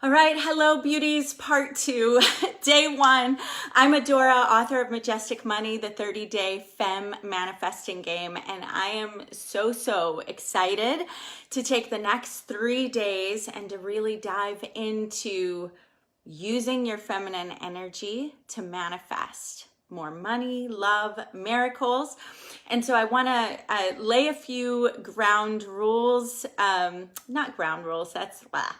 All right, hello beauties, part 2, day 1. I'm Adora, author of Majestic Money, the 30-day Femme Manifesting Game, and I am so excited to take the next 3 days and to really dive into using your feminine energy to manifest more money, love, miracles. And so I want to lay a few ground rules, not ground rules, that's blah.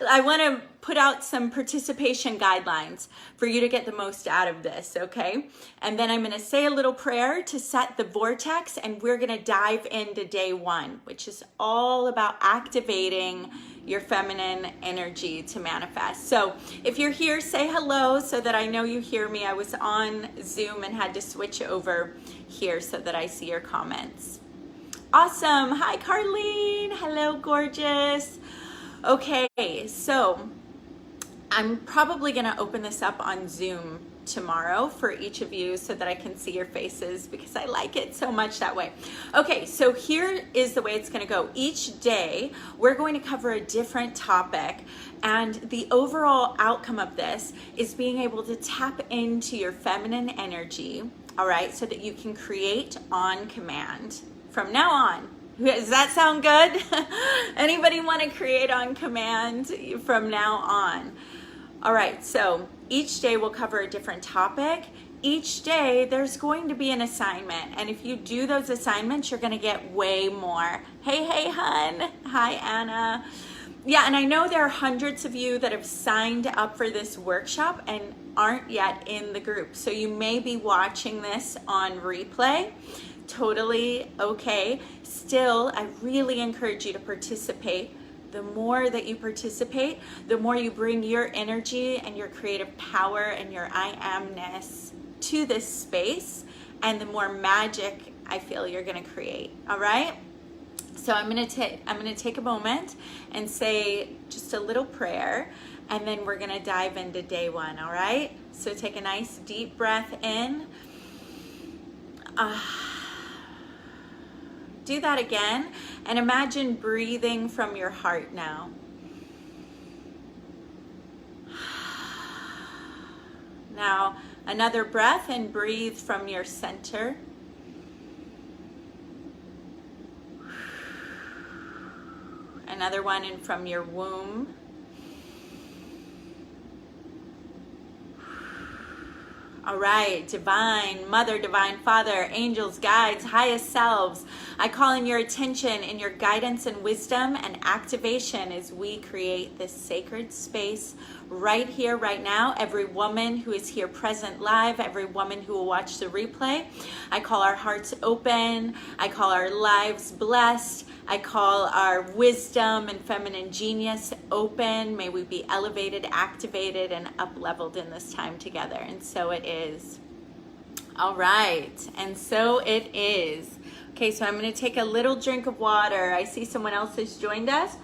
I want to put out some participation guidelines for you to get the most out of this, okay? And then I'm going to say a little prayer to set the vortex, and we're going to dive into day 1, which is all about activating your feminine energy to manifest. So if you're here, say hello so that I know you hear me. I was on Zoom and had to switch over here so that I see your comments. Awesome. Hi, Carlene. Hello, gorgeous. Okay, so I'm probably going to open this up on Zoom tomorrow for each of you so that I can see your faces because I like it so much that way. Okay, so here is the way it's going to go. Each day we're going to cover a different topic, and the overall outcome of this is being able to tap into your feminine energy, all right, so that you can create on command from now on. Does that sound good? Anybody want to create on command from now on? All right, so each day we'll cover a different topic. Each day there's going to be an assignment, and if you do those assignments, you're going to get way more. Hey, hun. Hi, Anna. Yeah, and I know there are hundreds of you that have signed up for this workshop and aren't yet in the group. So you may be watching this on replay. Totally okay. Still, I really encourage you to participate. The more that you participate, the more you bring your energy and your creative power and your I amness to this space, and the more magic I feel you're going to create. All right? So I'm going to take a moment and say just a little prayer, and then we're going to dive into day 1, all right? So take a nice deep breath in. Do that again, and imagine breathing from your heart now. Now, another breath, and breathe from your center. Another one in from your womb. All right, divine mother, divine father, angels, guides, highest selves, I call in your attention and your guidance and wisdom and activation as we create this sacred space right here, right now. Every woman who is here present live, every woman who will watch the replay, I call our hearts open. I call our lives blessed. I call our wisdom and feminine genius open. May we be elevated, activated, and up-leveled in this time together. And so it is. All right. And so it is. Okay, so I'm going to take a little drink of water. I see someone else has joined us.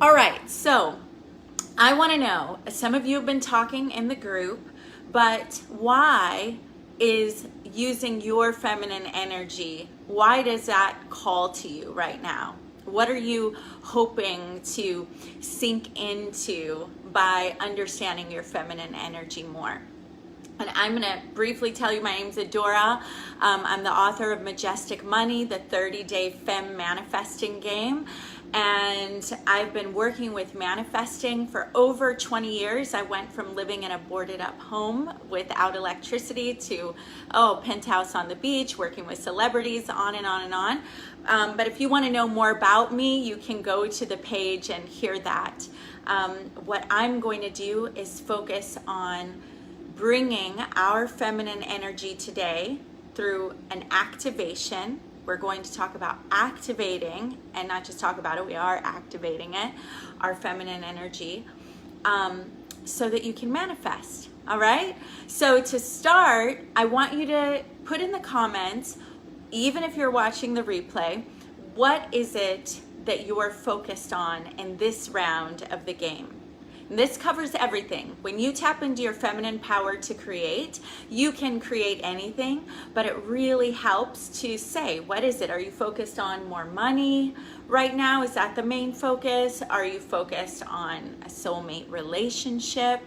All right. So I want to know, some of you have been talking in the group, but why is using your feminine energy, why does that call to you right now? What are you hoping to sink into by understanding your feminine energy more? And I'm going to briefly tell you, my name's Adora. I'm the author of Majestic Money, the 30-day Femme Manifesting Game. And I've been working with manifesting for over 20 years. I went from living in a boarded up home without electricity to, penthouse on the beach, working with celebrities, on and on and on. But if you want to know more about me, you can go to the page and hear that. What I'm going to do is focus on bringing our feminine energy today through an activation. We're going to talk about activating, and not just talk about it, we are activating it, our feminine energy, so that you can manifest, all right? So to start, I want you to put in the comments, even if you're watching the replay, what is it that you're focused on in this round of the game? This covers everything. When you tap into your feminine power to create, you can create anything, but it really helps to say, what is it? Are you focused on more money right now? Is that the main focus? Are you focused on a soulmate relationship?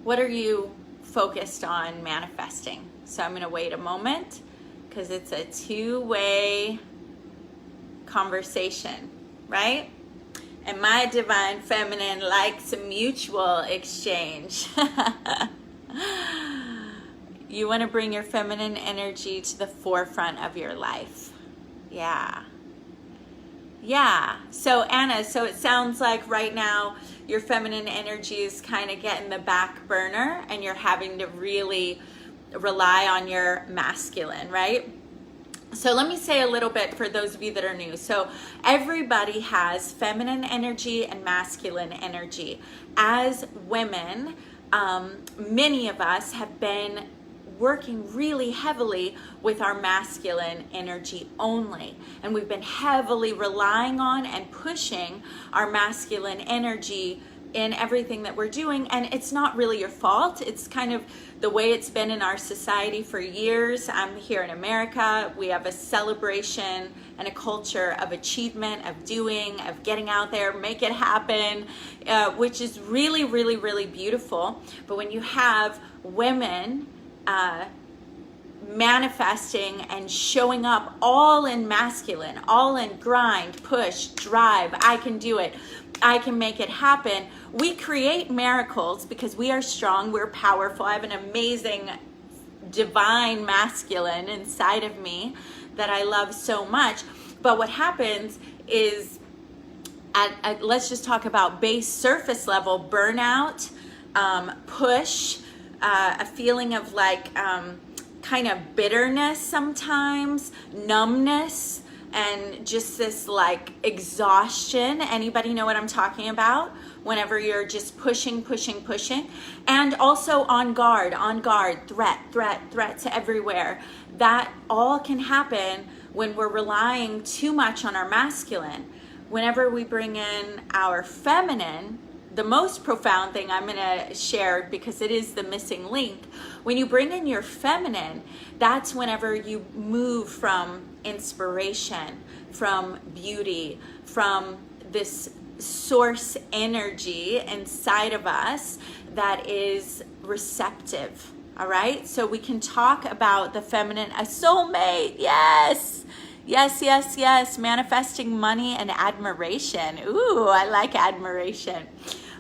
What are you focused on manifesting? So I'm going to wait a moment because it's a two-way conversation, right? And my divine feminine likes a mutual exchange. You want to bring your feminine energy to the forefront of your life. Yeah. So Anna, so it sounds like right now your feminine energy is kind of getting the back burner and you're having to really rely on your masculine, right? So let me say a little bit for those of you that are new. So everybody has feminine energy and masculine energy. As women, many of us have been working really heavily with our masculine energy only. And we've been heavily relying on and pushing our masculine energy in everything that we're doing. And it's not really your fault. It's kind of the way it's been in our society for years. I'm here in America. We have a celebration and a culture of achievement, of doing, of getting out there, make it happen, which is really, really, really beautiful. But when you have women manifesting and showing up all in masculine, all in grind, push, drive, I can do it, I can make it happen. We create miracles because we are strong, we're powerful. I have an amazing divine masculine inside of me that I love so much. But what happens is let's just talk about base surface level burnout, push, a feeling of like kind of bitterness sometimes, numbness, and just this like exhaustion. Anybody know what I'm talking about? Whenever you're just pushing. And also on guard, threats everywhere. That all can happen when we're relying too much on our masculine. Whenever we bring in our feminine, the most profound thing I'm going to share, because it is the missing link, when you bring in your feminine, that's whenever you move from inspiration, from beauty, from this source energy inside of us that is receptive. All right, so we can talk about the feminine, a soulmate. Yes, manifesting money and admiration. Ooh, I like admiration.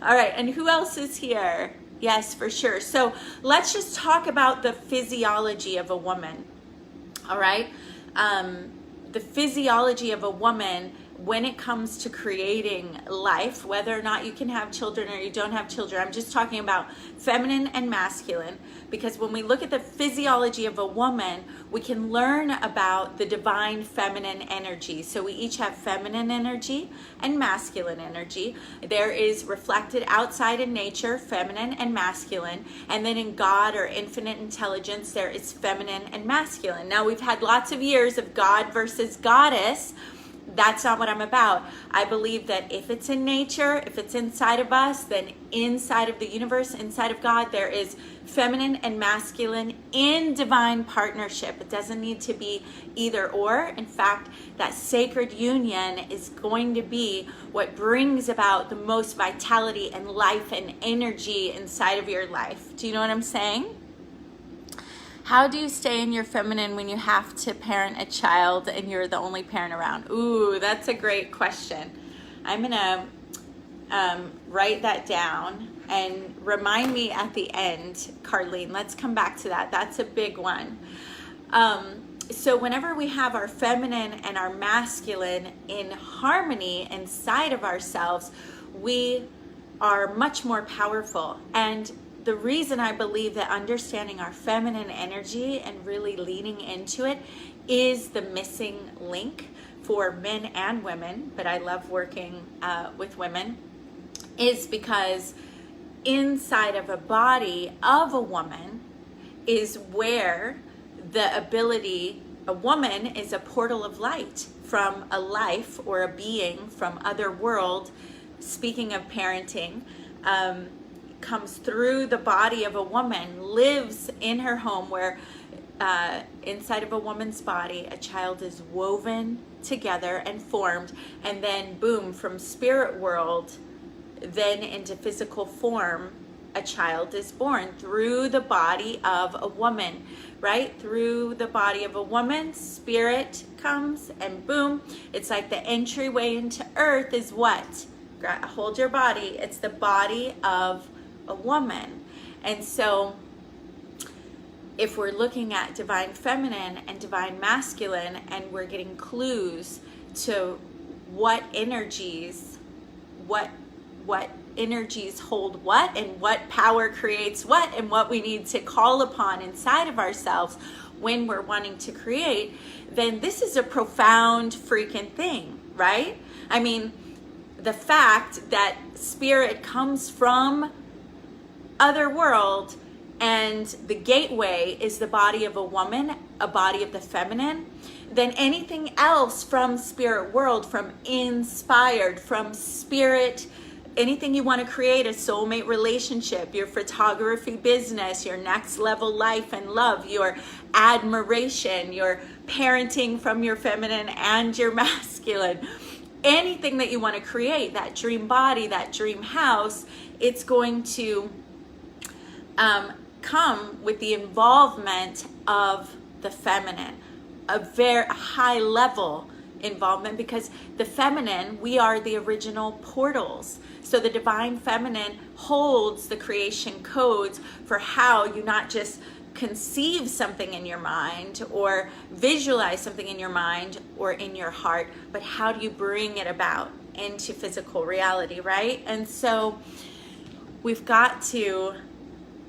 All right, and who else is here? Yes, for sure. So let's just talk about the physiology of a woman. All right, the physiology of a woman when it comes to creating life, whether or not you can have children or you don't have children. I'm just talking about feminine and masculine, because when we look at the physiology of a woman, we can learn about the divine feminine energy. So we each have feminine energy and masculine energy. There is reflected outside in nature, feminine and masculine, and then in God or infinite intelligence, there is feminine and masculine. Now, we've had lots of years of God versus goddess. That's not what I'm about. I believe that if it's in nature, if it's inside of us, then inside of the universe, inside of God, there is feminine and masculine in divine partnership. It doesn't need to be either or. In fact, that sacred union is going to be what brings about the most vitality and life and energy inside of your life. Do you know what I'm saying? How do you stay in your feminine when you have to parent a child and you're the only parent around? Ooh, that's a great question. I'm gonna write that down and remind me at the end, Carlene. Let's come back to that. That's a big one. So whenever we have our feminine and our masculine in harmony inside of ourselves, we are much more powerful. And the reason I believe that understanding our feminine energy and really leaning into it is the missing link for men and women, but I love working with women, is because inside of a body of a woman is where the ability, a woman is a portal of light from a life or a being from other world speaking of parenting, comes through the body of a woman, lives in her home, where inside of a woman's body, a child is woven together and formed, and then boom, from spirit world, then into physical form, a child is born through the body of a woman, right? Through the body of a woman, spirit comes, and boom, it's like the entryway into earth is what? Hold your body. It's the body of a woman. And so if we're looking at divine feminine and divine masculine, and we're getting clues to what energies hold what, and what power creates what, and what we need to call upon inside of ourselves when we're wanting to create, then this is a profound freaking thing, right? I mean, the fact that spirit comes from other world, and the gateway is the body of a woman, a body of the feminine, then anything else from spirit world, from inspired, from spirit, anything you want to create, a soulmate relationship, your photography business, your next level life and love, your admiration, your parenting from your feminine and your masculine, anything that you want to create, that dream body, that dream house, it's going to come with the involvement of the feminine, a very high level involvement, because the feminine, we are the original portals. So the divine feminine holds the creation codes for how you not just conceive something in your mind or visualize something in your mind or in your heart, but how do you bring it about into physical reality, right? And so we've got to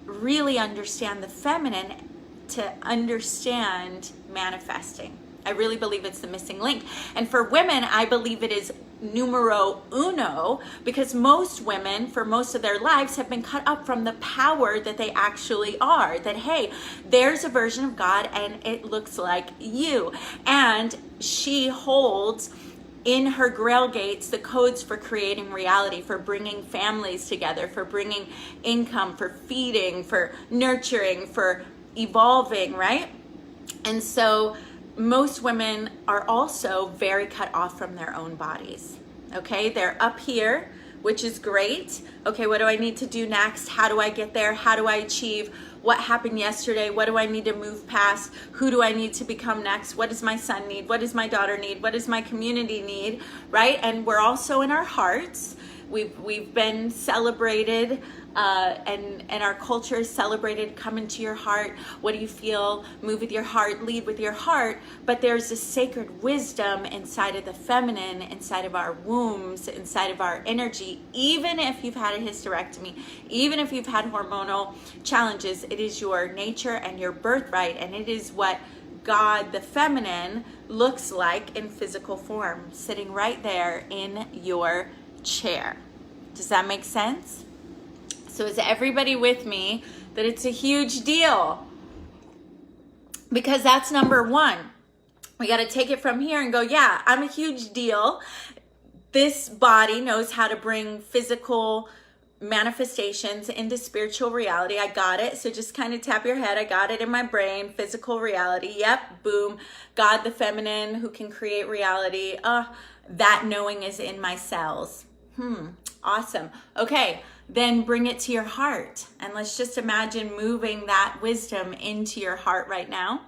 really understand the feminine to understand manifesting. I really believe it's the missing link. And for women, I believe it is numero uno, because most women, for most of their lives, have been cut up from the power that they actually are. That, hey, there's a version of God and it looks like you. And she holds in her grail gates the codes for creating reality, for bringing families together, for bringing income, for feeding, for nurturing, for evolving, right? And so most women are also very cut off from their own bodies. Okay, they're up here, which is great. Okay, what do I need to do next? How do I get there? How do I achieve? What happened yesterday? What do I need to move past? Who do I need to become next? What does my son need? What does my daughter need? What does my community need? Right? And we're also in our hearts. We've been celebrated, and our culture is celebrated. Come into your heart. What do you feel? Move with your heart. Lead with your heart. But there's a sacred wisdom inside of the feminine, inside of our wombs, inside of our energy. Even if you've had a hysterectomy, even if you've had hormonal challenges, it is your nature and your birthright, and it is what God, the feminine, looks like in physical form, sitting right there in your chair. Does that make sense? So is everybody with me that it's a huge deal? Because that's number one. We got to take it from here and go, yeah, I'm a huge deal. This body knows how to bring physical manifestations into spiritual reality. I got it. So just kind of tap your head. I got it in my brain. Physical reality. Yep. Boom. God, the feminine, who can create reality. That knowing is in my cells. Awesome. Okay. Then bring it to your heart. And let's just imagine moving that wisdom into your heart right now.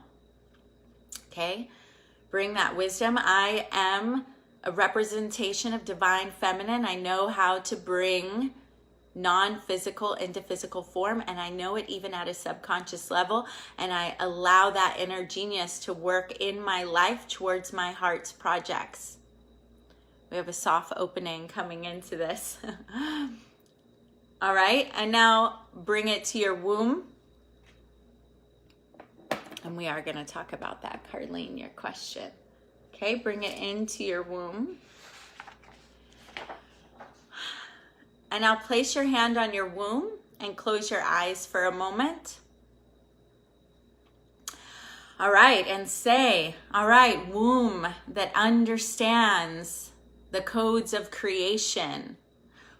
Okay. Bring that wisdom. I am a representation of divine feminine. I know how to bring non-physical into physical form, and I know it even at a subconscious level, and I allow that inner genius to work in my life towards my heart's projects. We have a soft opening coming into this. All right, and now bring it to your womb. And we are going to talk about that, Carlene, your question. Okay, bring it into your womb. And now place your hand on your womb and close your eyes for a moment. All right, and say, all right, womb that understands the codes of creation.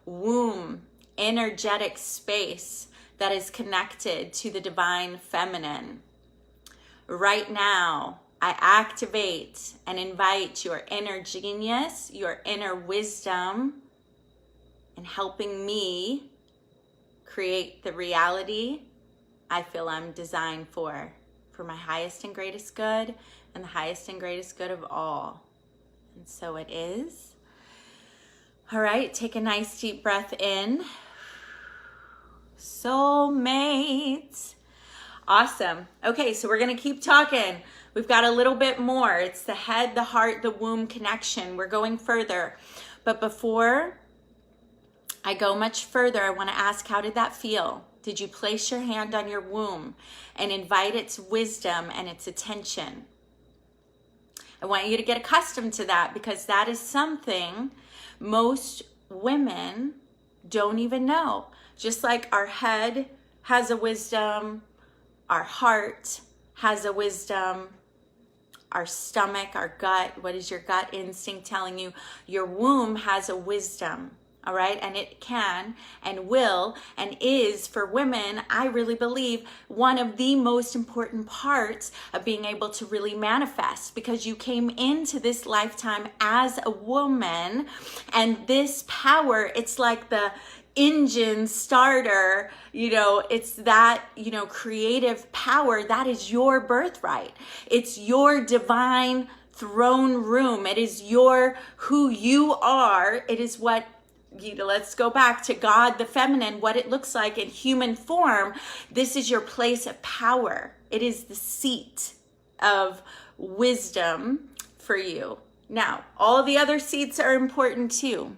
womb energetic space that is connected to the divine feminine. Right now, I activate and invite your inner genius, your inner wisdom, in helping me create the reality I feel I'm designed for my highest and greatest good and the highest and greatest good of all. And so it is. All right, take a nice deep breath in. Soulmates. Awesome. Okay, so we're going to keep talking. We've got a little bit more. It's the head, the heart, the womb connection. We're going further. But before I go much further, I want to ask, how did that feel? Did you place your hand on your womb and invite its wisdom and its attention? I want you to get accustomed to that, because that is something most women don't even know. Just like our head has a wisdom, our heart has a wisdom, our stomach, our gut, what is your gut instinct telling you? Your womb has a wisdom, all right? And it can and will and is, for women, I really believe, one of the most important parts of being able to really manifest, because you came into this lifetime as a woman, and this power, it's like the engine starter, it's that, creative power. That is your birthright. It's your divine throne room. It is who you are. It is what, let's go back to God, the feminine, what it looks like in human form. This is your place of power. It is the seat of wisdom for you. Now, all the other seats are important too.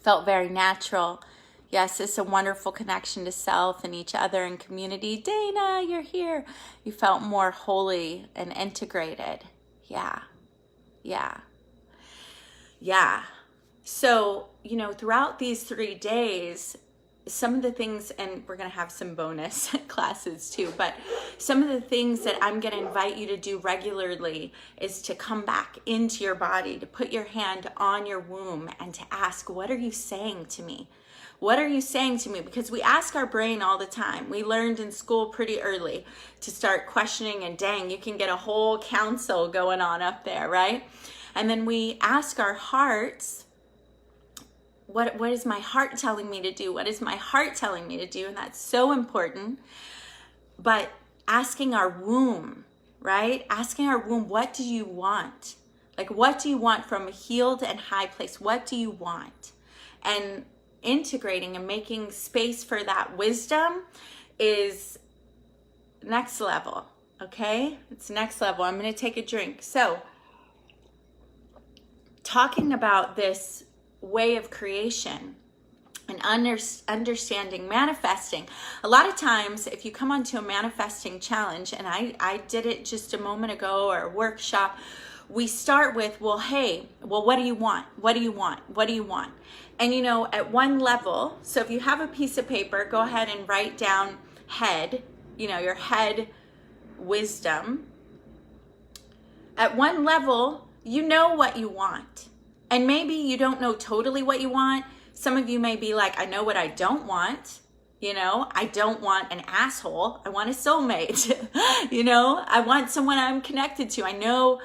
Felt very natural. Yes, it's a wonderful connection to self and each other and community. Dana, you're here. You felt more holy and integrated. Yeah. So, throughout these 3 days, some of the things, and we're going to have some bonus classes too, but some of the things that I'm going to invite you to do regularly is to come back into your body, to put your hand on your womb and to ask, what are you saying to me? What are you saying to me? Because we ask our brain all the time. We learned in school pretty early to start questioning, and dang, you can get a whole council going on up there, right? And then we ask our hearts, what is my heart telling me to do? What is my heart telling me to do? And that's so important. But asking our womb, right? Asking our womb, what do you want? Like, what do you want from a healed and high place? What do you want? And integrating and making space for that wisdom is next level, okay? It's next level. I'm going to take a drink. So, talking about this way of creation and understanding manifesting. A lot of times, if you come onto a manifesting challenge, and I did it just a moment ago, or a workshop, we start with, what do you want? What do you want? What do you want? And at one level, so if you have a piece of paper, go ahead and write down head, your head wisdom. At one level, you know what you want. And maybe you don't know totally what you want. Some of you may be like, I know what I don't want. I don't want an asshole. I want a soulmate. I want someone I'm connected to. I know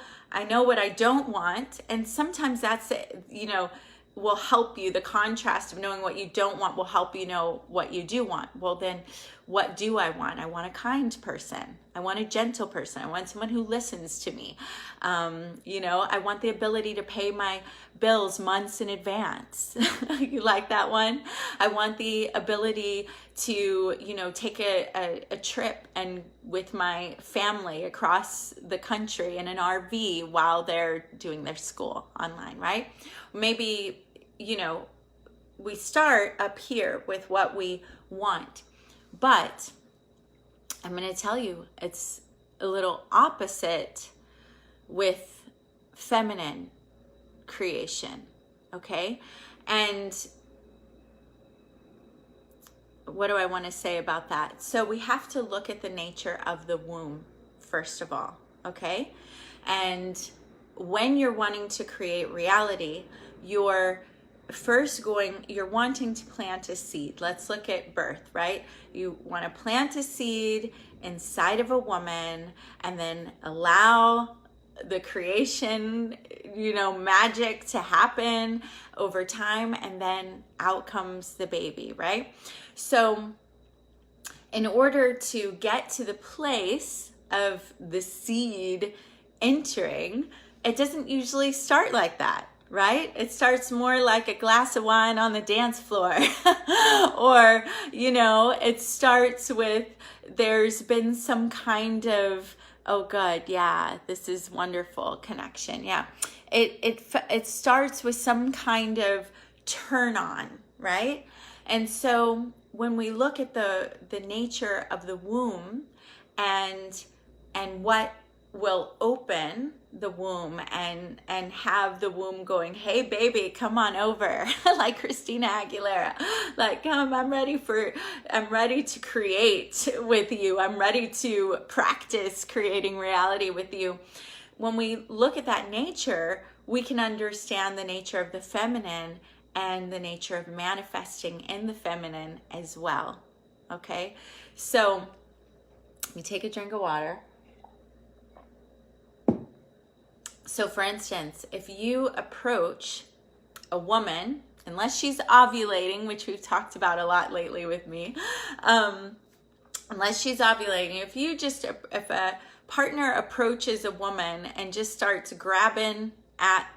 what I don't want. And sometimes that's, will help you. The contrast of knowing what you don't want will help you know what you do want. Well, then what do I want? I want a kind person. I want a gentle person. I want someone who listens to me. I want the ability to pay my bills months in advance. You like that one? I want the ability to, take a trip and with my family across the country in an RV while they're doing their school online, right? Maybe, we start up here with what we want, but I'm going to tell you, it's a little opposite with feminine creation, okay? And what do I want to say about that? So we have to look at the nature of the womb, first of all, okay? And when you're wanting to create reality, you're first you're wanting to plant a seed. Let's look at birth, right? You want to plant a seed inside of a woman and then allow the creation, magic to happen over time, and then out comes the baby, right? So in order to get to the place of the seed entering, it doesn't usually start like that, right? It starts more like a glass of wine on the dance floor. Or, it starts with, there's been some kind of, oh good, yeah, this is wonderful connection. Yeah. It starts with some kind of turn on, right? And so when we look at the nature of the womb and what will open the womb and have the womb going, hey baby, come on over, like Christina Aguilera, like, come, I'm ready to create with you. I'm ready to practice creating reality with you. When we look at that nature, we can understand the nature of the feminine and the nature of manifesting in the feminine as well. Okay, so you take a drink of water. So for instance, if you approach a woman, unless she's ovulating, which we've talked about a lot lately with me, unless she's ovulating, if a partner approaches a woman and just starts grabbing at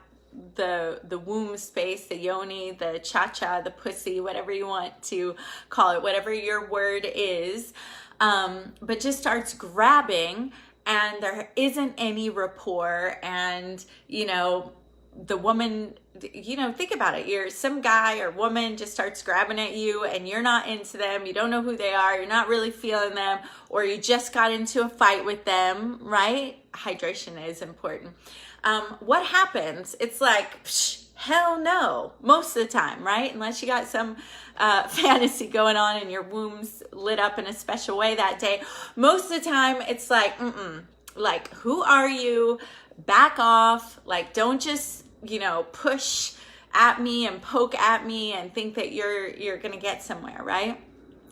the womb space, the yoni, the cha-cha, the pussy, whatever you want to call it, whatever your word is, but just starts grabbing, and there isn't any rapport, and the woman, think about it, some guy or woman just starts grabbing at you and you're not into them, you don't know who they are, you're not really feeling them, or you just got into a fight with them, right? Hydration is important. What happens? It's like, hell no, most of the time, right? Unless you got some fantasy going on and your womb's lit up in a special way that day. Most of the time, it's like, like, who are you? Back off. Like, don't just, push at me and poke at me and think that you're going to get somewhere, right?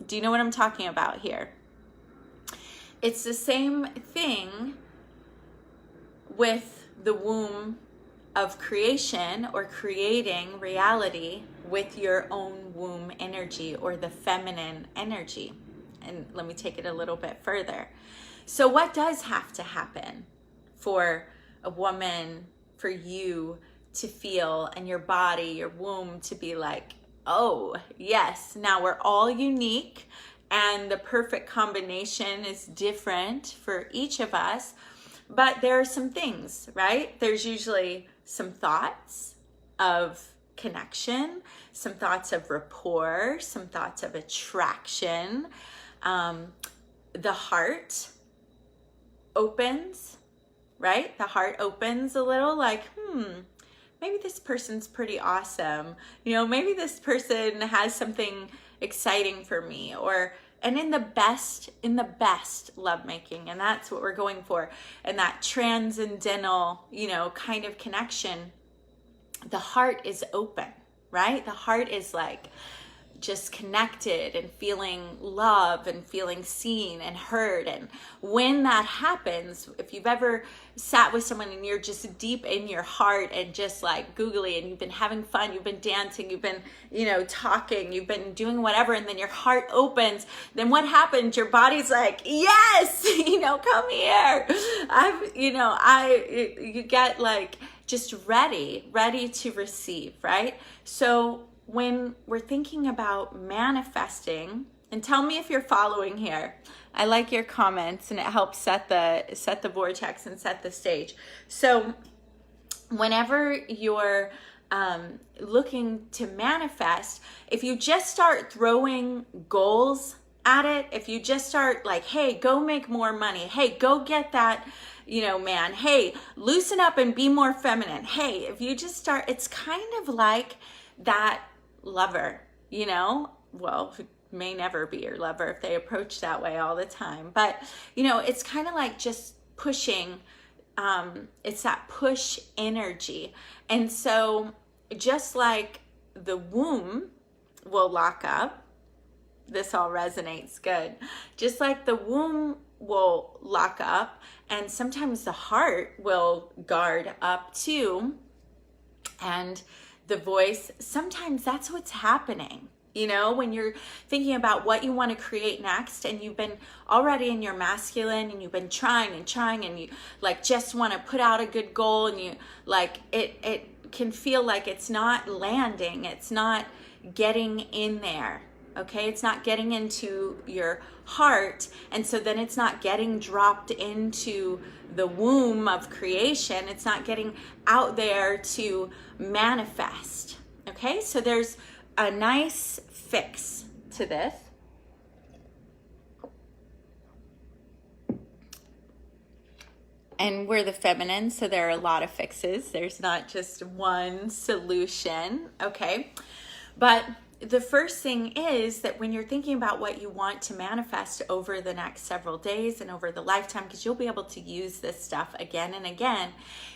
Do you know what I'm talking about here? It's the same thing with the womb of creation, or creating reality with your own womb energy, or the feminine energy. And let me take it a little bit further. So what does have to happen for a woman, for you to feel, and your body, your womb to be like, oh yes, now we're all unique and the perfect combination is different for each of us, but there are some things, right? There's usually some thoughts of connection, some thoughts of rapport, some thoughts of attraction. The heart opens, right? The heart opens a little, like, maybe this person's pretty awesome. Maybe this person has something exciting for me, and in the best lovemaking, and that's what we're going for, and that transcendental, kind of connection, the heart is open, right? The heart is like just connected and feeling love and feeling seen and heard. And when that happens, if you've ever sat with someone and you're just deep in your heart and just like googly, and you've been having fun, you've been dancing, you've been, talking, you've been doing whatever, and then your heart opens, then what happens? Your body's like, yes, come here. You get like just ready to receive, right? So when we're thinking about manifesting, and tell me if you're following here. I like your comments, and it helps set the vortex and set the stage. So whenever you're looking to manifest, if you just start throwing goals at it, if you just start like, hey, go make more money, hey, go get that, man, hey, loosen up and be more feminine, hey, if you just start, it's kind of like that lover, well, who may never be your lover if they approach that way all the time, but it's kind of like just pushing, it's that push energy. And so just like the womb will lock up. This all resonates good. Just like the womb will lock up, and sometimes the heart will guard up too. And the voice, sometimes that's what's happening. You know, when you're thinking about what you want to create next, and you've been already in your masculine, and you've been trying, and you like just want to put out a good goal, and you like it can feel like it's not landing, it's not getting in there. Okay, it's not getting into your heart, and so then it's not getting dropped into the womb of creation. It's not getting out there to manifest. Okay, so there's a nice fix to this. And we're the feminine, so there are a lot of fixes. There's not just one solution, okay? But the first thing is that when you're thinking about what you want to manifest over the next several days and over the lifetime, because you'll be able to use this stuff again and again,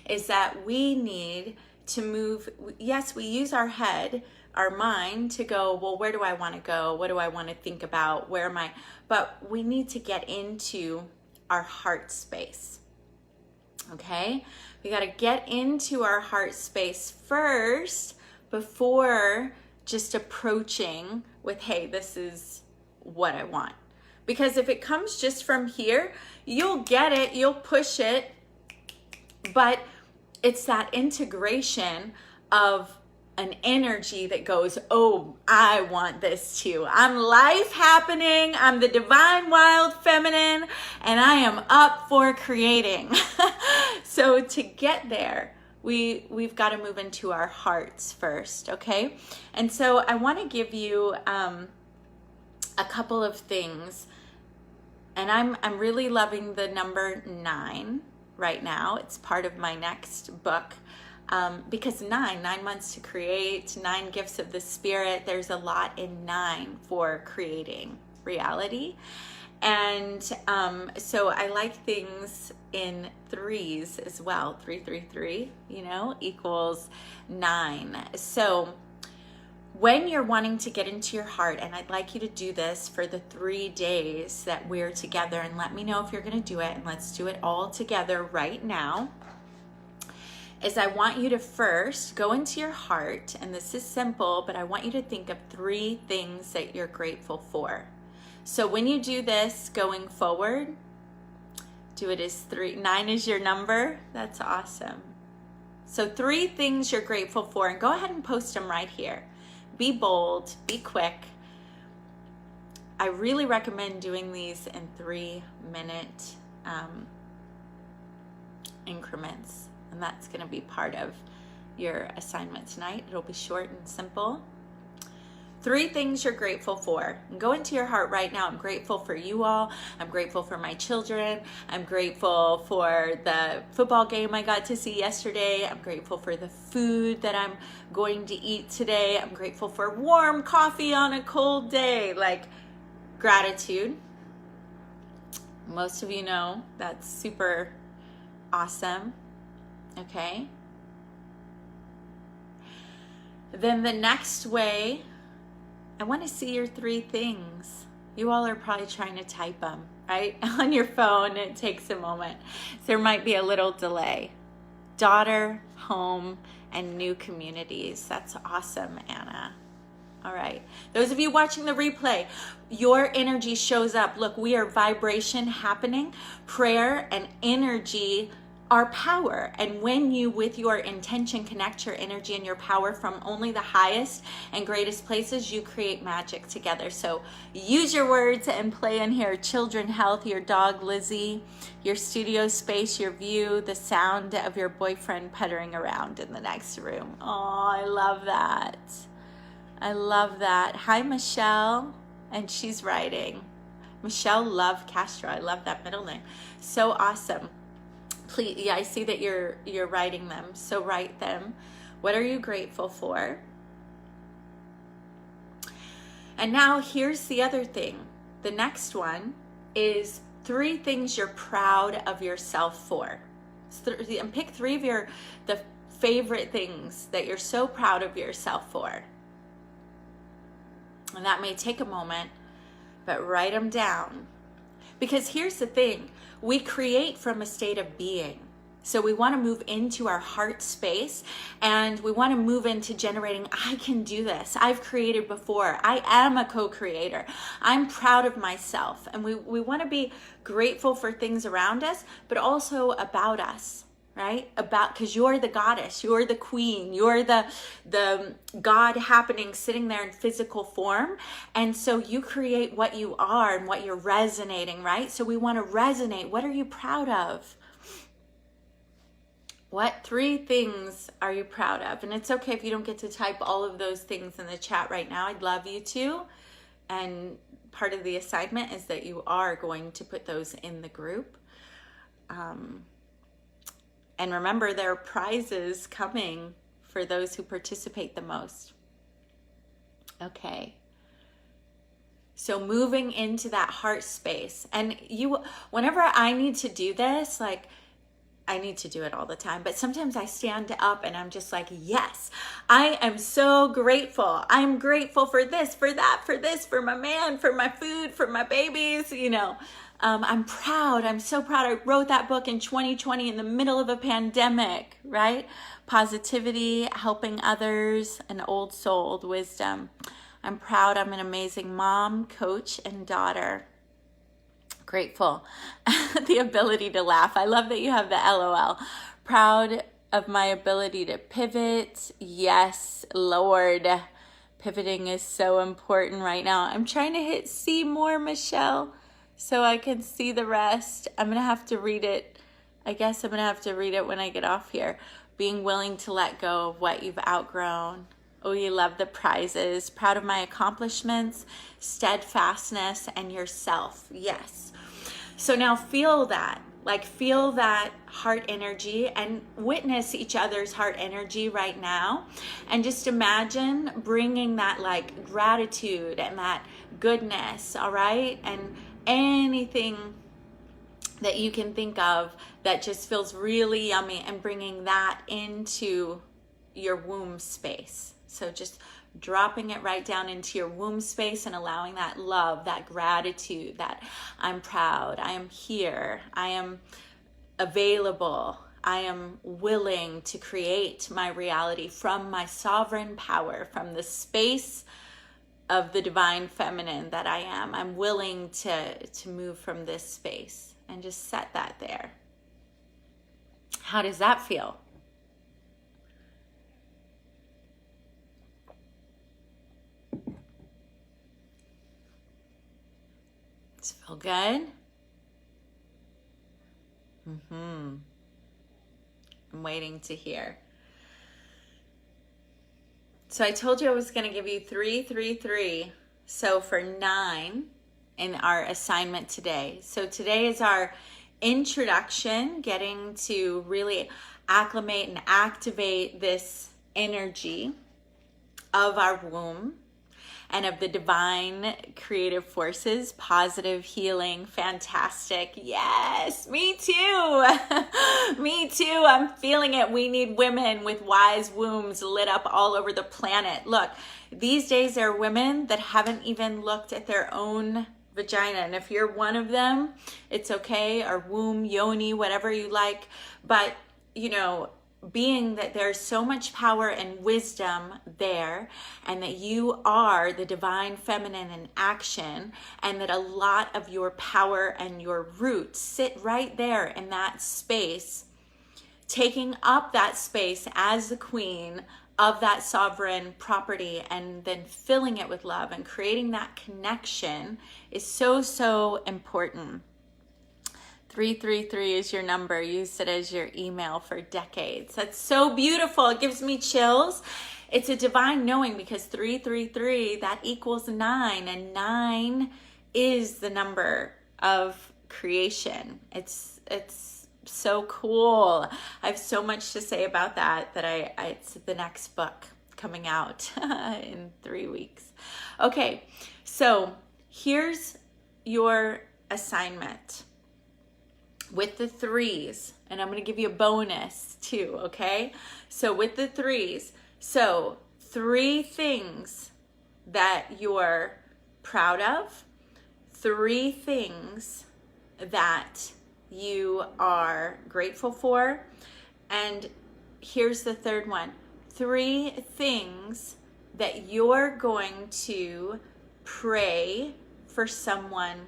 is that we need to move. Yes, we use our head, our mind to go, well, where do I want to go? What do I want to think about? Where am I? But we need to get into our heart space. Okay? We got to get into our heart space first before just approaching with, hey, this is what I want. Because if it comes just from here, you'll get it, you'll push it, but it's that integration of an energy that goes, oh, I want this too. I'm life happening. I'm the divine wild feminine, and I am up for creating. So to get there, we've got to move into our hearts first, okay? And so I want to give you a couple of things, and I'm really loving the number 9 right now. It's part of my next book. Because 9 months to create, 9 gifts of the spirit. There's a lot in 9 for creating reality. And so I like things in 3s as well. 333, equals 9. So when you're wanting to get into your heart, and I'd like you to do this for the 3 days that we're together, and let me know if you're going to do it, and let's do it all together right now. Is I want you to first go into your heart, and this is simple, but I want you to think of 3 things that you're grateful for. So when you do this going forward, do it as 3. 9 is your number. That's awesome. So 3 things you're grateful for, and go ahead and post them right here. Be bold, be quick. I really recommend doing these in 3-minute increments. And that's going to be part of your assignment tonight. It'll be short and simple. 3 things you're grateful for. And go into your heart right now. I'm grateful for you all. I'm grateful for my children. I'm grateful for the football game I got to see yesterday. I'm grateful for the food that I'm going to eat today. I'm grateful for warm coffee on a cold day. Like, gratitude. Most of you know that's super awesome. Okay. Then the next way, I want to see your 3 things. You all are probably trying to type them, right? On your phone, it takes a moment. So there might be a little delay. Daughter, home, and new communities. That's awesome, Anna. All right. Those of you watching the replay, your energy shows up. Look, we are vibration happening. Prayer and energy are power. And when you, with your intention, connect your energy and your power from only the highest and greatest places, you create magic together. So use your words and play in here. Children, health, your dog, Lizzie, your studio space, your view, the sound of your boyfriend puttering around in the next room. Oh, I love that. I love that. Hi, Michelle. And she's writing. Michelle Love Castro. I love that middle name. So awesome. Please, yeah, I see that you're writing them. So write them. What are you grateful for? And now here's the other thing. The next one is 3 things you're proud of yourself for. And pick 3 of the favorite things that you're so proud of yourself for. And that may take a moment, but write them down. Because here's the thing, we create from a state of being. So we want to move into our heart space, and we want to move into generating, I can do this. I've created before. I am a co-creator. I'm proud of myself. And we want to be grateful for things around us, but also about us, right? Because you're the goddess, you're the queen, you're the God happening, sitting there in physical form. And so you create what you are and what you're resonating, right? So we want to resonate. What are you proud of? What 3 things are you proud of? And it's okay if you don't get to type all of those things in the chat right now. I'd love you to. And part of the assignment is that you are going to put those in the group. And remember, there are prizes coming for those who participate the most. Okay. So moving into that heart space. And whenever I need to do this, like, I need to do it all the time, but sometimes I stand up and I'm just like, yes, I am so grateful. I'm grateful for this, for that, for this, for my man, for my food, for my babies, I'm proud. I'm so proud. I wrote that book in 2020 in the middle of a pandemic, right? Positivity, helping others, an old soul, wisdom. I'm proud. I'm an amazing mom, coach, and daughter. Grateful. The ability to laugh. I love that you have the LOL. Proud of my ability to pivot. Yes, Lord. Pivoting is so important right now. I'm trying to hit see more, Michelle, so I can see the rest. I'm going to have to read it. I guess I'm going to have to read it when I get off here. Being willing to let go of what you've outgrown. Oh, you love the prizes. Proud of my accomplishments, steadfastness, and yourself. Yes. So now feel that. Feel that heart energy and witness each other's heart energy right now. And just imagine bringing that gratitude and that goodness, all right? And anything that you can think of that just feels really yummy, and bringing that into your womb space. So just dropping it right down into your womb space and allowing that love, that gratitude, that I'm proud, I am here, I am available, I am willing to create my reality from my sovereign power, from the space of the divine feminine that I am. I'm willing to move from this space, and just set that there. How does that feel? Does it feel good? I'm waiting to hear. So I told you I was going to give you 3, 3, 3. So for 9 in our assignment today. So today is our introduction, getting to really acclimate and activate this energy of our womb and of the divine creative forces, positive, healing, fantastic. Yes, me too. Me too. I'm feeling it. We need women with wise wombs lit up all over the planet. Look, these days there are women that haven't even looked at their own vagina. And if you're one of them, it's okay, or womb, yoni, whatever you like. But, being that there's so much power and wisdom there, and that you are the divine feminine in action, and that a lot of your power and your roots sit right there in that space, taking up that space as the queen of that sovereign property, and then filling it with love and creating that connection is so, so important. 333 is your number. Use it as your email for decades. That's so beautiful. It gives me chills. It's a divine knowing, because 333, that equals 9, and 9 is the number of creation. It's so cool. I have so much to say about that it's the next book coming out in 3 weeks. Okay, so here's your assignment with the 3s, and I'm going to give you a bonus too, okay? So with the 3s, so 3 things that you're proud of, 3 things that you are grateful for, and here's the third one, 3 things that you're going to pray for someone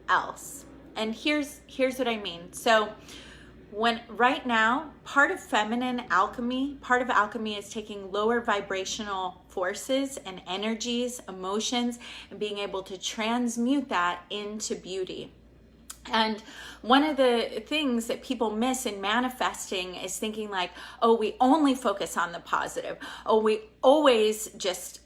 else. And here's what I mean. So right now, part of alchemy is taking lower vibrational forces and energies, emotions, and being able to transmute that into beauty. And one of the things that people miss in manifesting is thinking like, oh, we only focus on the positive. Oh, we always just,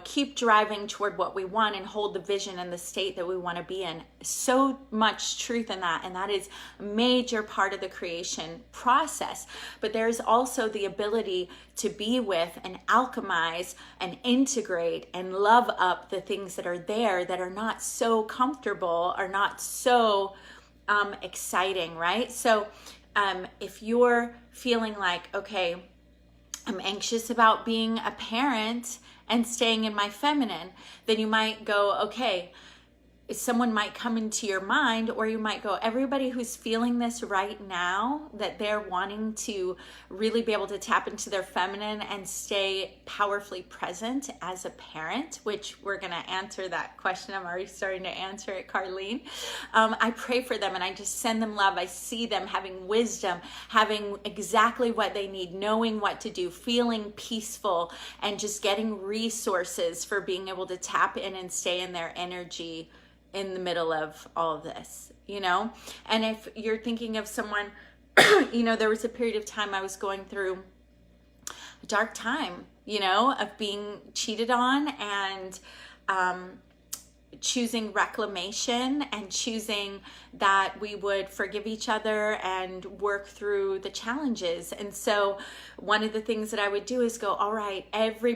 keep driving toward what we want and hold the vision and the state that we want to be in. So much truth in that. And that is a major part of the creation process. But there's also the ability to be with and alchemize and integrate and love up the things that are there that are not so comfortable, are not so exciting, right? So if you're feeling like, okay, I'm anxious about being a parent and staying in my feminine, then you might go, okay, someone might come into your mind, or you might go, everybody who's feeling this right now, that they're wanting to really be able to tap into their feminine and stay powerfully present as a parent, which we're going to answer that question. I'm already starting to answer it, Carlene. I pray for them and I just send them love. I see them having wisdom, having exactly what they need, knowing what to do, feeling peaceful, and just getting resources for being able to tap in and stay in their energy in the middle of all of this, And if you're thinking of someone, there was a period of time I was going through a dark time, of being cheated on and choosing reclamation and choosing that we would forgive each other and work through the challenges. And so one of the things that I would do is go, all right, every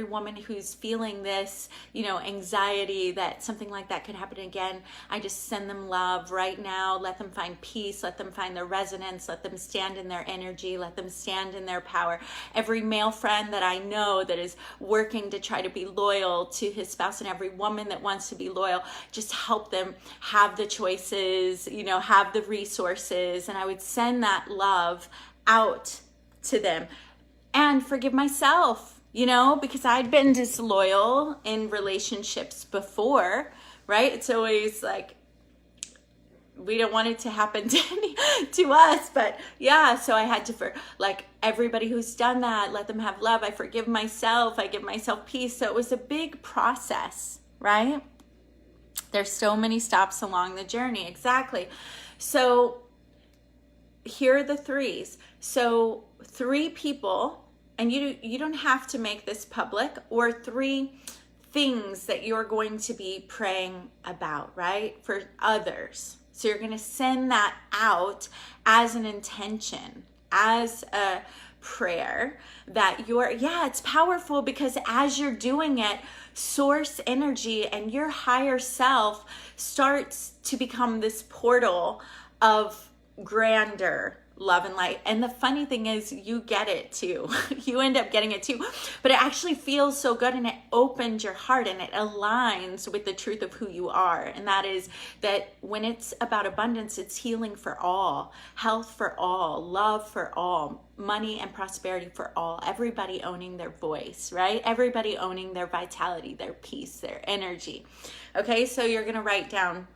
woman who's feeling this, anxiety that something like that could happen again, I just send them love right now. Let them find peace. Let them find their resonance. Let them stand in their energy. Let them stand in their power. Every male friend that I know that is working to try to be loyal to his spouse, and every woman that wants to be loyal, just help them have the choices, have the resources. And I would send that love out to them and forgive myself, because I'd been disloyal in relationships before, right? It's always like, we don't want it to happen to us, but yeah, so I had to, for like everybody who's done that, let them have love. I forgive myself. I give myself peace. So it was a big process, right? There's so many stops along the journey. Exactly. So here are the 3s. So 3 people, and you don't have to make this public, or 3 things that you're going to be praying about, right? For others. So you're going to send that out as an intention, as a prayer that it's powerful, because as you're doing it, source energy and your higher self starts to become this portal of grandeur, love, and light. And the funny thing is, you get it too. You end up getting it too, but it actually feels so good, and it opens your heart and it aligns with the truth of who you are. And that is that when it's about abundance, it's healing for all, health for all, love for all, money and prosperity for all, everybody owning their voice, right? Everybody owning their vitality, their peace, their energy. Okay, so you're going to write down,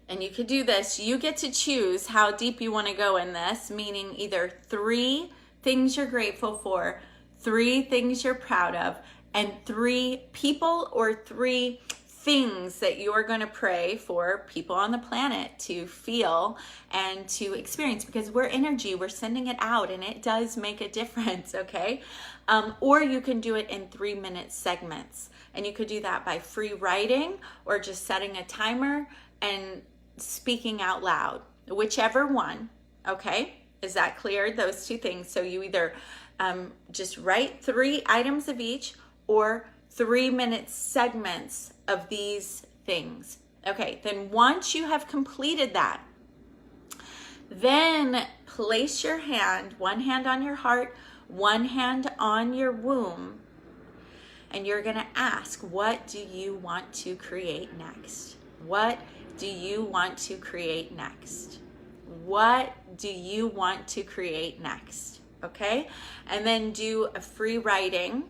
and you could do this, you get to choose how deep you want to go in this, meaning either 3 things you're grateful for, 3 things you're proud of, and 3 people or 3 things that you're going to pray for people on the planet to feel and to experience, because we're energy, we're sending it out, and it does make a difference, okay? Or you can do it in 3-minute segments, and you could do that by free writing or just setting a timer and speaking out loud, whichever one. Okay, is that clear? Those 2 things. So you either just write 3 items of each, or 3-minute segments of these things. Okay, then once you have completed that, then place your hand, one hand on your heart, one hand on your womb, and you're going to ask, what do you want to create next? What do you want to create next? What do you want to create next? Okay? And then do a free writing,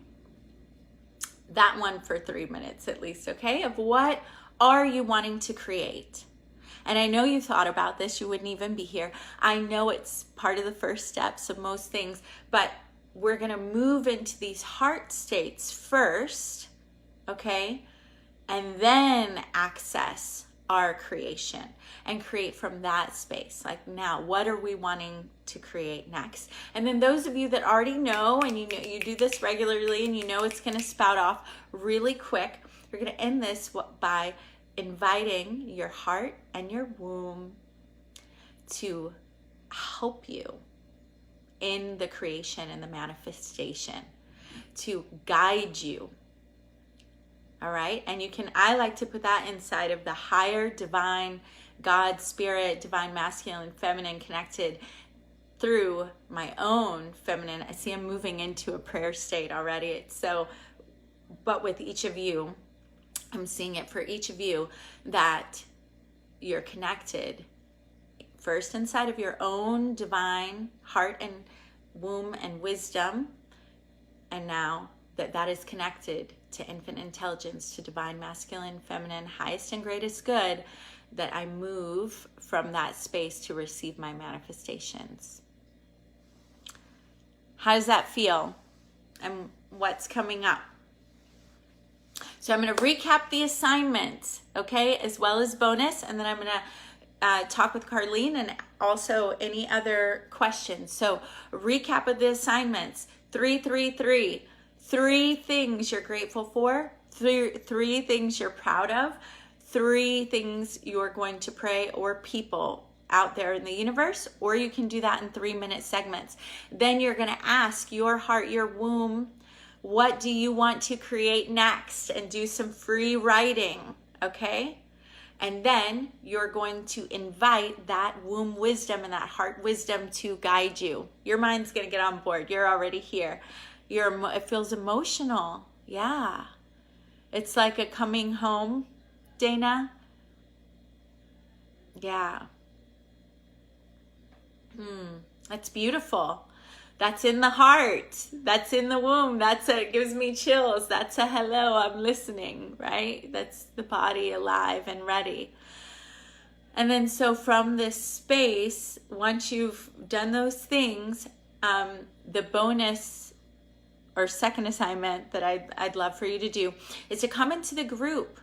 that one for 3 minutes at least, okay? Of what are you wanting to create? And I know you thought about this, you wouldn't even be here. I know it's part of the first steps of most things, but we're gonna move into these heart states first, okay? And then access our creation and create from that space. Like, now, what are we wanting to create next? And then those of you that already know, and you know you do this regularly and you know it's gonna spout off really quick, you're gonna end this by inviting your heart and your womb to help you in the creation and the manifestation, to guide you. All right? And I like to put that inside of the higher divine God, spirit, divine masculine, feminine, connected through my own feminine. I see I'm moving into a prayer state already. But with each of you, I'm seeing it for each of you, that you're connected first inside of your own divine heart and womb and wisdom, and now that is connected to infinite intelligence, to divine masculine, feminine, highest and greatest good, that I move from that space to receive my manifestations. How does that feel? And what's coming up? So I'm going to recap the assignment, okay, as well as bonus, and then I'm going to talk with Carlene and also any other questions. So recap of the assignments: 333, 3 things you're grateful for, 3 things you're proud of, 3 things you're going to pray or people out there in the universe, or you can do that in 3-minute segments. Then you're going to ask your heart, your womb, what do you want to create next, and do some free writing, okay? And then you're going to invite that womb wisdom and that heart wisdom to guide you. Your mind's going to get on board. You're already here. It feels emotional. Yeah. It's like a coming home, Dana. Yeah. That's beautiful. That's in the heart. That's in the womb. It gives me chills. That's a hello, I'm listening, right? That's the body alive and ready. And then so from this space, once you've done those things, the bonus or second assignment that I'd love for you to do is to come into the group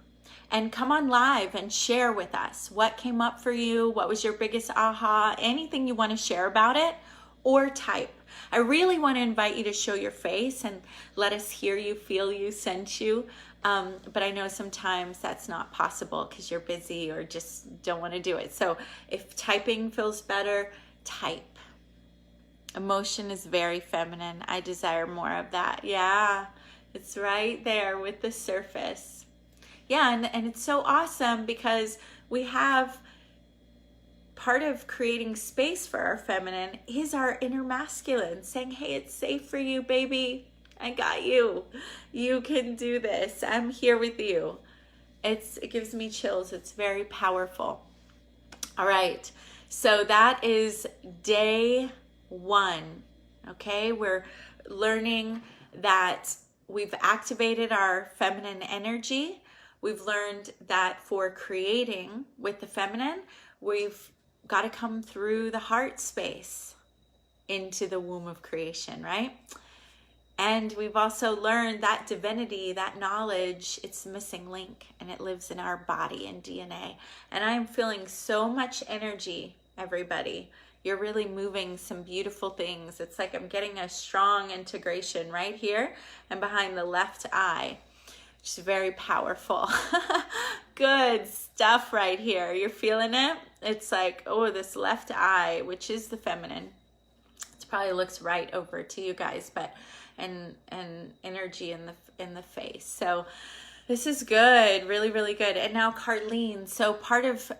and come on live and share with us what came up for you, what was your biggest aha, anything you want to share about it, or type. I really want to invite you to show your face and let us hear you, feel you, sense you. But I know sometimes that's not possible because you're busy or just don't want to do it. So if typing feels better, type. Emotion is very feminine. I desire more of that. Yeah, it's right there with the surface. Yeah, and it's so awesome because we have part of creating space for our feminine is our inner masculine saying, hey, it's safe for you, baby. I got you. You can do this. I'm here with you. It gives me chills. It's very powerful. All right. So that is day 1. Okay. We're learning that we've activated our feminine energy. We've learned that for creating with the feminine, we've got to come through the heart space into the womb of creation, right? And we've also learned that divinity, that knowledge, it's the missing link, and it lives in our body and DNA. And I'm feeling so much energy, everybody. You're really moving some beautiful things. It's like I'm getting a strong integration right here and behind the left eye, which is very powerful. Good stuff right here. You're feeling it? It's like, oh, this left eye, which is the feminine. It probably looks right over to you guys, but and energy in the face. So this is good, really, really good. And now Carlene, so part of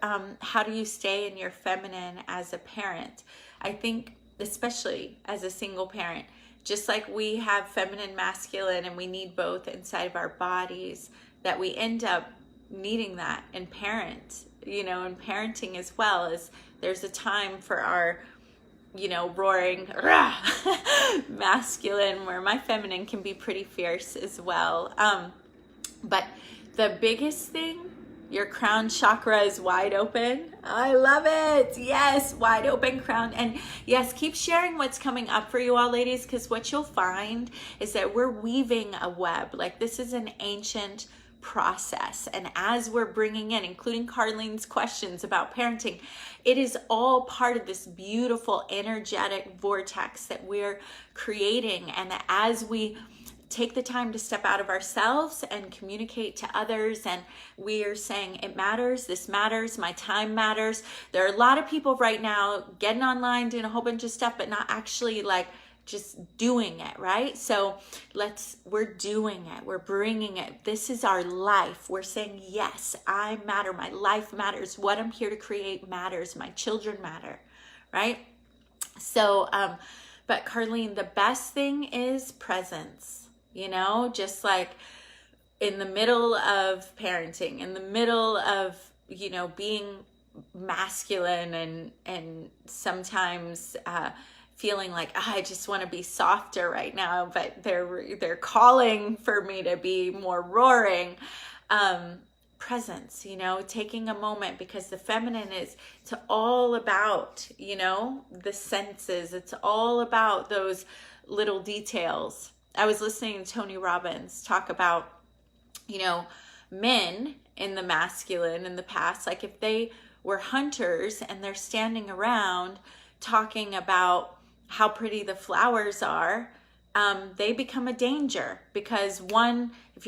how do you stay in your feminine as a parent? I think especially as a single parent, just like we have feminine, masculine, and we need both inside of our bodies, that we end up needing that in in parenting as well. As there's a time for our roaring rah, masculine, where my feminine can be pretty fierce as well. But the biggest thing, your crown chakra is wide open. I love it. Yes, wide open crown. And yes, keep sharing what's coming up for you all, ladies, because what you'll find is that we're weaving a web. Like, this is an ancient process, and as we're bringing in, including Carlene's questions about parenting, it is all part of this beautiful energetic vortex that we're creating. And that as we take the time to step out of ourselves and communicate to others, and we are saying it matters, this matters, my time matters. There are a lot of people right now getting online, doing a whole bunch of stuff, but not actually like just doing it, right? So we're doing it. We're bringing it. This is our life. We're saying, yes, I matter. My life matters. What I'm here to create matters. My children matter, right? So, but Carlene, the best thing is presence, just like in the middle of parenting, in the middle of, being masculine and sometimes, feeling like, I just want to be softer right now, but they're calling for me to be more roaring. Presence, taking a moment, because the feminine it's all about, the senses. It's all about those little details. I was listening to Tony Robbins talk about, men in the masculine in the past, like if they were hunters and they're standing around talking about how pretty the flowers are, they become a danger, because one, if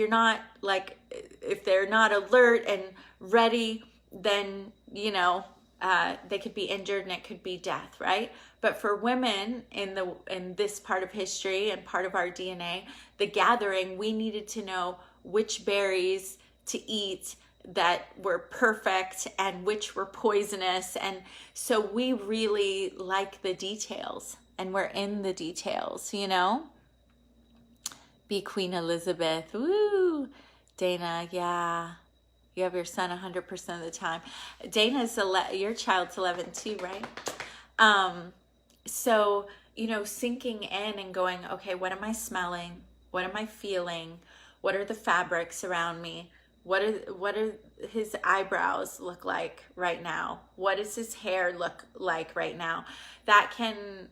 they're not alert and ready, then, they could be injured and it could be death, right? But for women in this part of history and part of our DNA, the gathering, we needed to know which berries to eat that were perfect and which were poisonous. And so we really like the details. And we're in the details, Be Queen Elizabeth. Woo! Dana, yeah. You have your son 100% of the time. Dana's your child's 11 too, right? So, sinking in and going, okay, what am I smelling? What am I feeling? What are the fabrics around me? What are his eyebrows look like right now? What does his hair look like right now? That can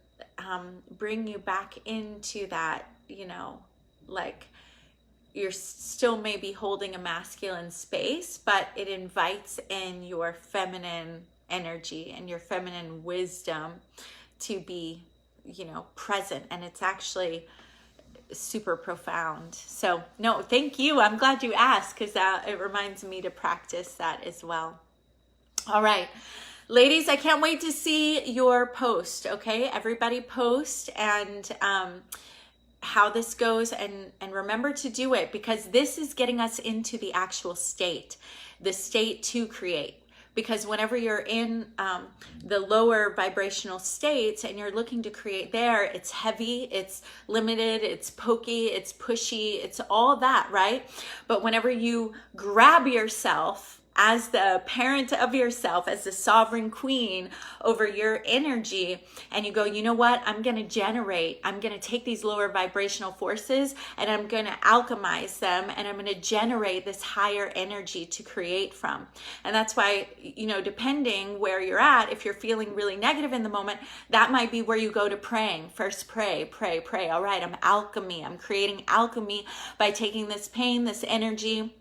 bring you back into that, like you're still maybe holding a masculine space, but it invites in your feminine energy and your feminine wisdom to be, present. And it's actually super profound. So no, thank you. I'm glad you asked, because it reminds me to practice that as well. All right. Ladies, I can't wait to see your post, okay? Everybody post and how this goes, and remember to do it, because this is getting us into the actual state, the state to create. Because whenever you're in the lower vibrational states and you're looking to create there, it's heavy, it's limited, it's pokey, it's pushy, it's all that, right? But whenever you grab yourself as the parent of yourself, as the sovereign queen over your energy, and you go, you know what, I'm going to take these lower vibrational forces and I'm going to alchemize them, and I'm going to generate this higher energy to create from. And that's why, depending where you're at, if you're feeling really negative in the moment, that might be where you go to praying. First, pray. All right, I'm creating alchemy by taking this pain, this energy,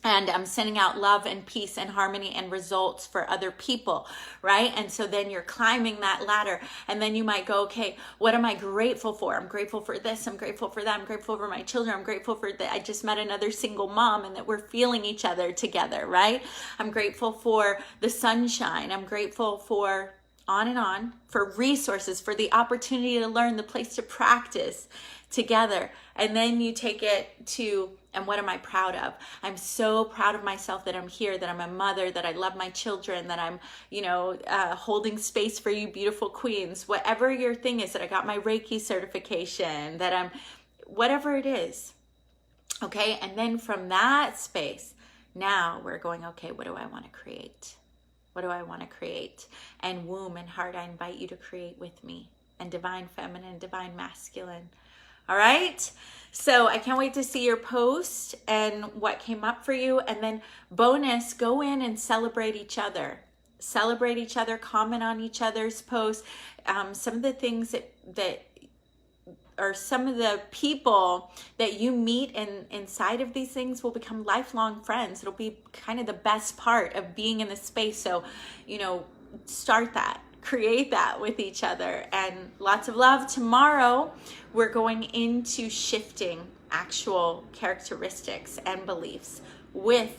and I'm sending out love and peace and harmony and results for other people, right? And so then you're climbing that ladder, and then you might go, okay, what am I grateful for? I'm grateful for this. I'm grateful for that. I'm grateful for my children. I'm grateful for that I just met another single mom and that we're feeling each other together, right? I'm grateful for the sunshine. I'm grateful for on, for resources, for the opportunity to learn, the place to practice together. And then you take it to, and what am I proud of? I'm so proud of myself that I'm here, that I'm a mother, that I love my children, that I'm, holding space for you beautiful queens, whatever your thing is, that I got my Reiki certification, that I'm, whatever it is. Okay. And then from that space, now we're going, okay, what do I want to create? What do I want to create? And womb and heart, I invite you to create with me. And divine feminine, divine masculine. All right? So I can't wait to see your post and what came up for you. And then bonus, go in and celebrate each other. Celebrate each other, comment on each other's posts. Some of the things that or some of the people that you meet inside of these things will become lifelong friends. It'll be kind of the best part of being in the space. So, start that, create that with each other, and lots of love. Tomorrow, we're going into shifting actual characteristics and beliefs with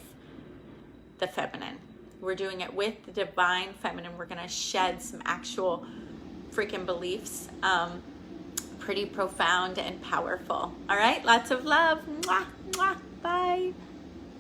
the feminine. We're doing it with the divine feminine. We're going to shed some actual freaking beliefs. Pretty profound and powerful. All right, lots of love. Mwah, mwah, bye.